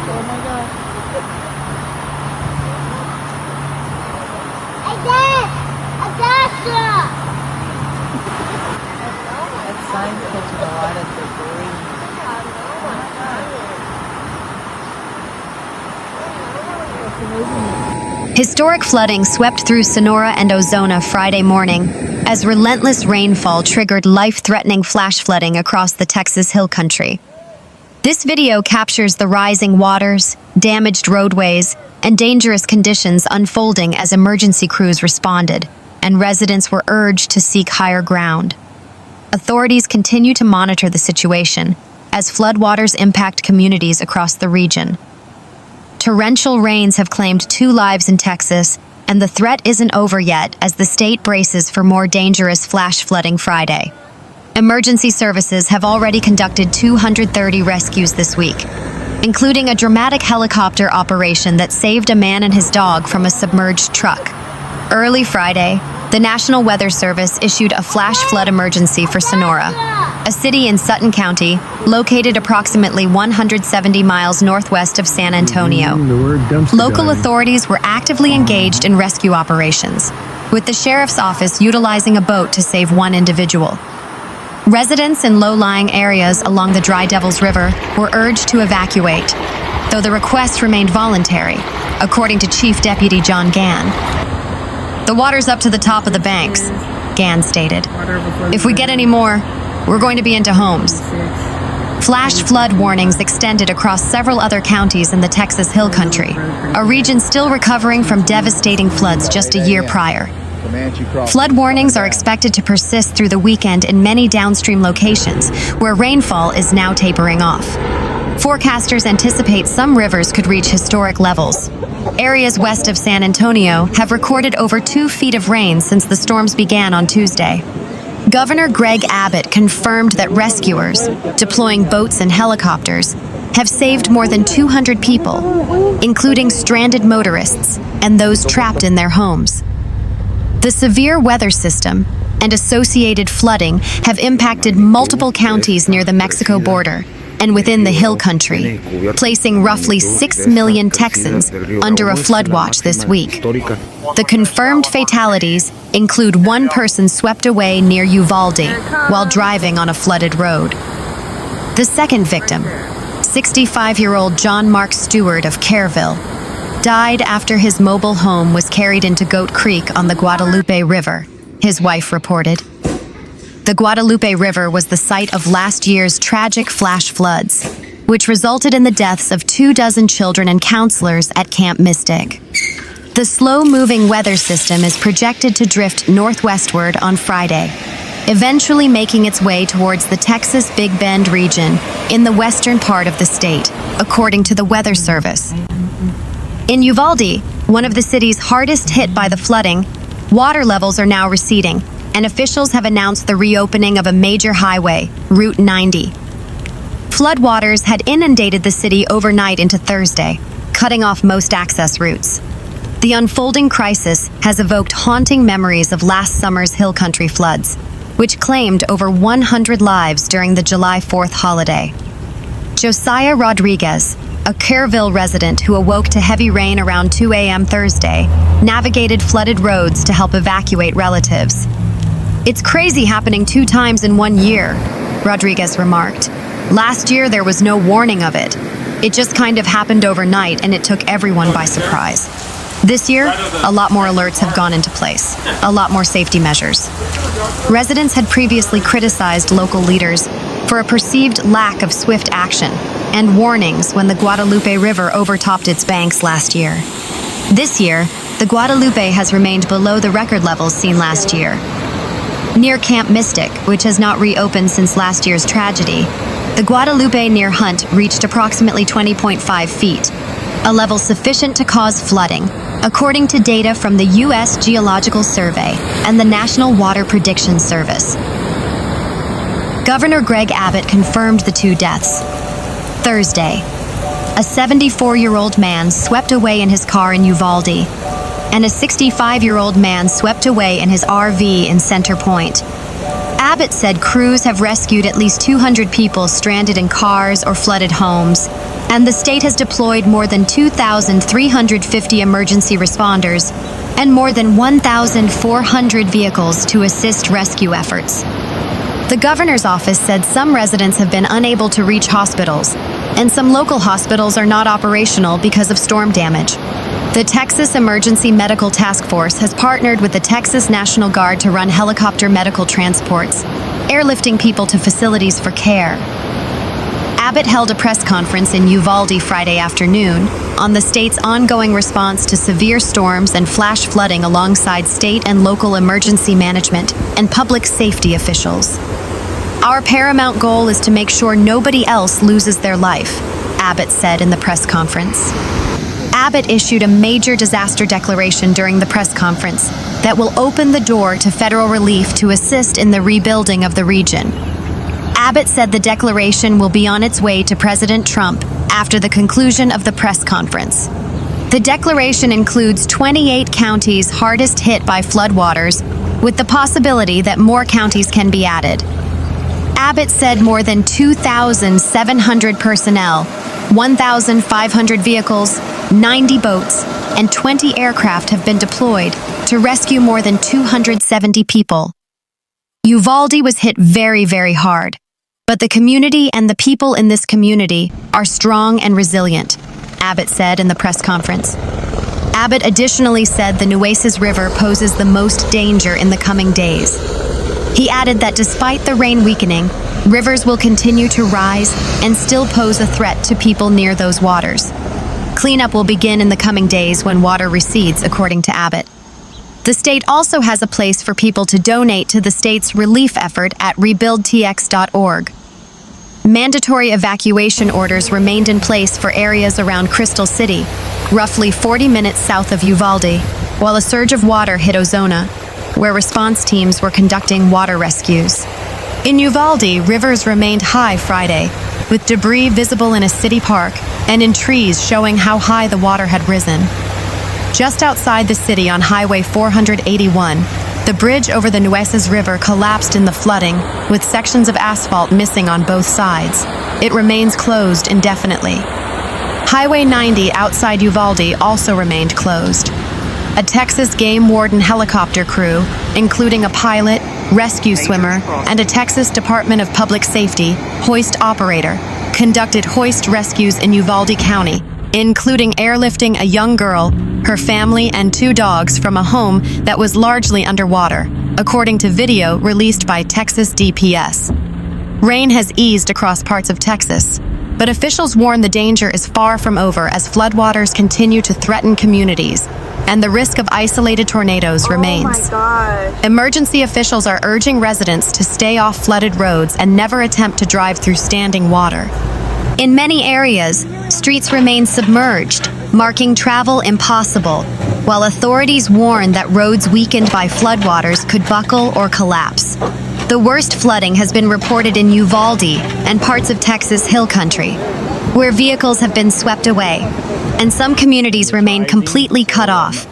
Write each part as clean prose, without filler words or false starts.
Oh my God. That sign's catching a lot of debris. Historic flooding swept through Sonora and Ozona Friday morning as relentless rainfall triggered life-threatening flash flooding across the Texas Hill Country. This video captures the rising waters, damaged roadways, and dangerous conditions unfolding as emergency crews responded, and residents were urged to seek higher ground. Authorities continue to monitor the situation as floodwaters impact communities across the region. Torrential rains have claimed 2 lives in Texas, and the threat isn't over yet as the state braces for more dangerous flash flooding Friday. Emergency services have already conducted 230 rescues this week, including a dramatic helicopter operation that saved a man and his dog from a submerged truck. Early Friday, the National Weather Service issued a flash flood emergency for Sonora, a city in Sutton County, located approximately 170 miles northwest of San Antonio. Local authorities were actively engaged in rescue operations, with the sheriff's office utilizing a boat to save 1 individual. Residents in low-lying areas along the Dry Devils River were urged to evacuate, though the request remained voluntary, according to Chief Deputy Jon Gann. "The water's up to the top of the banks," Gann stated. "If we get any more, we're going to be into homes." Flash flood warnings extended across several other counties in the Texas Hill Country, a region still recovering from devastating floods just a year prior. Flood warnings are expected to persist through the weekend in many downstream locations, where rainfall is now tapering off. Forecasters anticipate some rivers could reach historic levels. Areas west of San Antonio have recorded over 2 feet of rain since the storms began on Tuesday. Governor Gregg Abbott confirmed that rescuers, deploying boats and helicopters, have saved more than 200 people, including stranded motorists and those trapped in their homes. The severe weather system and associated flooding have impacted multiple counties near the Mexico border and within the Hill Country, placing roughly 6 million Texans under a flood watch this week. The confirmed fatalities include 1 person swept away near Uvalde while driving on a flooded road. The second victim, 65-year-old John Mark Stewart of Kerrville, died after his mobile home was carried into Goat Creek on the Guadalupe River, his wife reported. The Guadalupe River was the site of last year's tragic flash floods, which resulted in the deaths of 24 children and counselors at Camp Mystic. The slow-moving weather system is projected to drift northwestward on Friday, eventually making its way towards the Texas Big Bend region in the western part of the state, according to the Weather Service. In Uvalde, one of the cities hardest hit by the flooding, water levels are now receding, and officials have announced the reopening of a major highway, Route 90. Floodwaters had inundated the city overnight into Thursday, cutting off most access routes. The unfolding crisis has evoked haunting memories of last summer's Hill Country floods, which claimed over 100 lives during the July 4th holiday. Josiah Rodriguez, a Kerrville resident who awoke to heavy rain around 2 a.m. Thursday, navigated flooded roads to help evacuate relatives. "It's crazy happening 2 times in 1 year," Rodriguez remarked. "Last year there was no warning of it. It just kind of happened overnight and it took everyone by surprise. This year, a lot more alerts have gone into place, a lot more safety measures." Residents had previously criticized local leaders for a perceived lack of swift action and warnings when the Guadalupe River overtopped its banks last year. This year, the Guadalupe has remained below the record levels seen last year. Near Camp Mystic, which has not reopened since last year's tragedy, the Guadalupe near Hunt reached approximately 20.5 feet, a level sufficient to cause flooding, according to data from the U.S. Geological Survey and the National Water Prediction Service. Governor Gregg Abbott confirmed the 2 deaths. Thursday, a 74-year-old man swept away in his car in Uvalde, and a 65-year-old man swept away in his RV in Center Point. Abbott said crews have rescued at least 200 people stranded in cars or flooded homes, and the state has deployed more than 2,350 emergency responders and more than 1,400 vehicles to assist rescue efforts. The governor's office said some residents have been unable to reach hospitals, and some local hospitals are not operational because of storm damage. The Texas Emergency Medical Task Force has partnered with the Texas National Guard to run helicopter medical transports, airlifting people to facilities for care. Abbott held a press conference in Uvalde Friday afternoon on the state's ongoing response to severe storms and flash flooding alongside state and local emergency management and public safety officials. "Our paramount goal is to make sure nobody else loses their life," Abbott said in the press conference. Abbott issued a major disaster declaration during the press conference that will open the door to federal relief to assist in the rebuilding of the region. Abbott said the declaration will be on its way to President Trump after the conclusion of the press conference. The declaration includes 28 counties hardest hit by floodwaters, with the possibility that more counties can be added. Abbott said more than 2,700 personnel, 1,500 vehicles, 90 boats, and 20 aircraft have been deployed to rescue more than 270 people. Uvalde was hit very, very hard, but the community and the people in this community are strong and resilient, Abbott said in the press conference. Abbott additionally said the Nueces River poses the most danger in the coming days. He added that despite the rain weakening, rivers will continue to rise and still pose a threat to people near those waters. Cleanup will begin in the coming days when water recedes, according to Abbott. The state also has a place for people to donate to the state's relief effort at rebuildtx.org. Mandatory evacuation orders remained in place for areas around Crystal City, roughly 40 minutes south of Uvalde, while a surge of water hit Ozona, where response teams were conducting water rescues. In Uvalde, rivers remained high Friday, with debris visible in a city park and in trees showing how high the water had risen. Just outside the city on Highway 481, the bridge over the Nueces River collapsed in the flooding, with sections of asphalt missing on both sides. It remains closed indefinitely. Highway 90 outside Uvalde also remained closed. A Texas game warden helicopter crew, including a pilot, rescue swimmer, and a Texas Department of Public Safety hoist operator, conducted hoist rescues in Uvalde County, including airlifting a young girl, her family, and 2 dogs from a home that was largely underwater, according to video released by Texas DPS. Rain has eased across parts of Texas, but officials warn the danger is far from over as floodwaters continue to threaten communities, and the risk of isolated tornadoes remains. Oh my God. Emergency officials are urging residents to stay off flooded roads and never attempt to drive through standing water. In many areas, streets remain submerged, marking travel impossible, while authorities warn that roads weakened by floodwaters could buckle or collapse. The worst flooding has been reported in Uvalde and parts of Texas Hill Country, where vehicles have been swept away, and some communities remain completely cut off.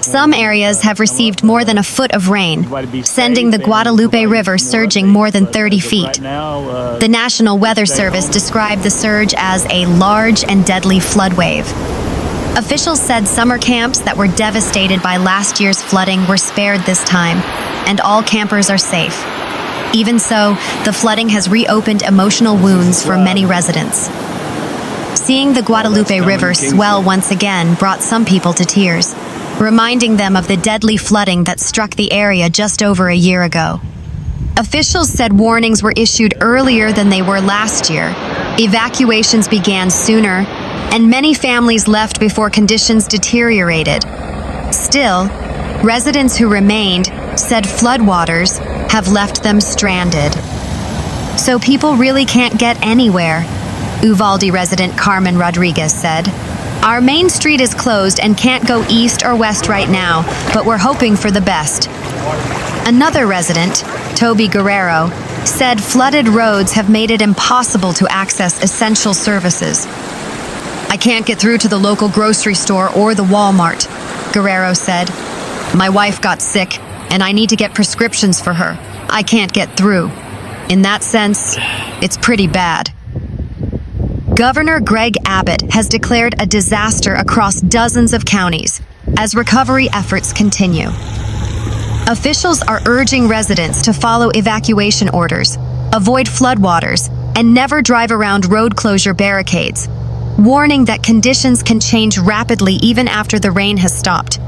Some areas have received more than a foot of rain, sending the Guadalupe River surging more than 30 feet. The National Weather Service described the surge as a large and deadly flood wave. Officials said summer camps that were devastated by last year's flooding were spared this time, and all campers are safe. Even so, the flooding has reopened emotional wounds for many residents. Seeing the Guadalupe River swell once again brought some people to tears, reminding them of the deadly flooding that struck the area just over a year ago. Officials said warnings were issued earlier than they were last year. Evacuations began sooner, and many families left before conditions deteriorated. Still, residents who remained said floodwaters have left them stranded. So people really can't get anywhere, Uvalde resident Carmen Rodriguez said. Our main street is closed and can't go east or west right now, but we're hoping for the best. Another resident, Toby Guerrero, said flooded roads have made it impossible to access essential services. I can't get through to the local grocery store or the Walmart, Guerrero said. My wife got sick, and I need to get prescriptions for her. I can't get through. In that sense, it's pretty bad. Governor Gregg Abbott has declared a disaster across dozens of counties as recovery efforts continue. Officials are urging residents to follow evacuation orders, avoid floodwaters, and never drive around road closure barricades, warning that conditions can change rapidly even after the rain has stopped.